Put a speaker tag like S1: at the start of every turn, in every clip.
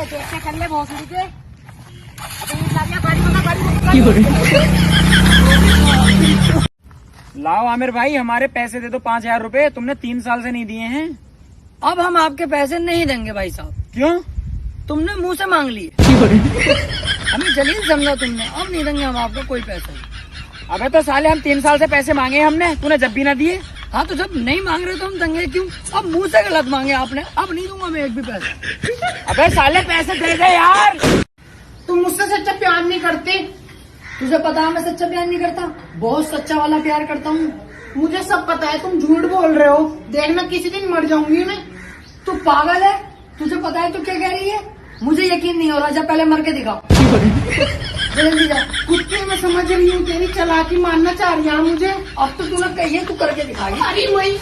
S1: अबे देख के कर ले भोसड़ी के। अबे ये गाड़ी गाड़ी।
S2: लाओ आमिर भाई, हमारे पैसे दे दो 5,000 रुपए, तुमने 3 साल से नहीं दिए हैं।
S1: अब हम आपके पैसे नहीं देंगे भाई साहब।
S2: क्यों?
S1: तुमने मुंह से मांग लिए। हमें जलील समझा तुमने, अब नहीं देंगे हम आपको कोई पैसा।
S2: अबे तो साले हम 3 साल से पैसे मांगे हमने, तूने जब भी ना दिए।
S1: हाँ तो जब नहीं मांग रहे तो हम देंगे क्यों? अब मुंह से गलत मांगे आपने, अब नहीं दूंगा मैं एक भी पैसा।
S2: अबे साले पैसे दे दे यार।
S1: तुम मुझसे सच्चा प्यार नहीं करते, तुझे पता है मैं सच्चा प्यार नहीं करता, बहुत सच्चा वाला प्यार करता हूँ। मुझे सब पता है, तुम झूठ बोल रहे हो। देखना किसी दिन मर जाऊंगी मैं। तू पागल है, तुझे पता है तू क्या कह रही है? मुझे यकीन नहीं हो रहा, जब पहले मर के दिखाओ। जल्दी जा। कुत्ते मैं समझ रही हूँ, तेरी चालाकी मारना चाह रही है मुझे। अब तो तूने कही है, तू करके दिखाई। अरे वही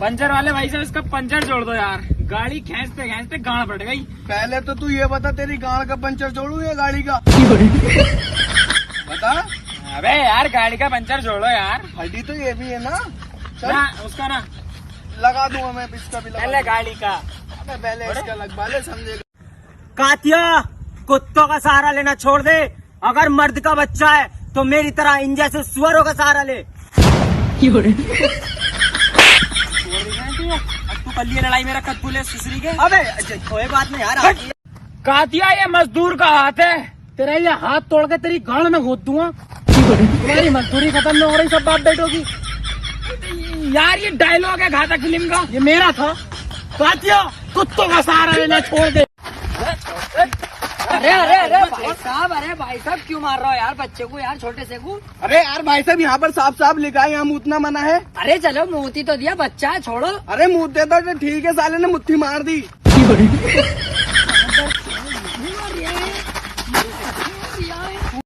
S2: पंचर वाले भाई साहब, इसका पंचर जोड़ दो यार, गाड़ी खींचते खींचते गाड़ फट गई।
S3: पहले तो तू ये बता, तेरी गाड़ का पंचर जोड़ू या गाड़ी का? बता।
S2: अबे यार गाड़ी का पंचर जोड़ो यार।
S3: हड्डी तो ये भी है ना? चल
S2: ना उसका ना,
S3: लगा दूंगा मैं, इसका भी लगा
S2: पहले गाड़ी का।
S3: दूंगा। पहले इसका लगवा ले, समझेगा?
S4: कातिया, कुत्तों का सहारा लेना छोड़ दे। अगर मर्द का बच्चा है तो मेरी तरह इन जैसे सुअरों का सहारा ले।
S2: तू कल ये लड़ाई मेरा कद्दू ले सुसरी के।
S4: अबे कोई बात नहीं यार।
S2: कातिया ये मजदूर का हाथ है, तेरा ये हाथ तोड़ के तेरी गाड़ में घोद दूंगा। तुम्हारी मजदूरी खत्म नहीं हो रही सब बाप बेटों की। यार ये डायलॉग है घातक फिल्म का, ये मेरा था। कातिया कुत्तों का सहारा लेना छोड़ दे।
S1: अरे अरे अरे भाई साहब क्यों मार रहा हो यार बच्चे को, यार छोटे से को?
S3: अरे यार भाई साहब, यहाँ पर साफ साफ लिखा है, यहाँ मूतना मना है।
S1: अरे चलो मूर्ति तो दिया, बच्चा है छोड़ो।
S3: अरे मूत देता तो ठीक है, साले ने मुट्ठी मार दी।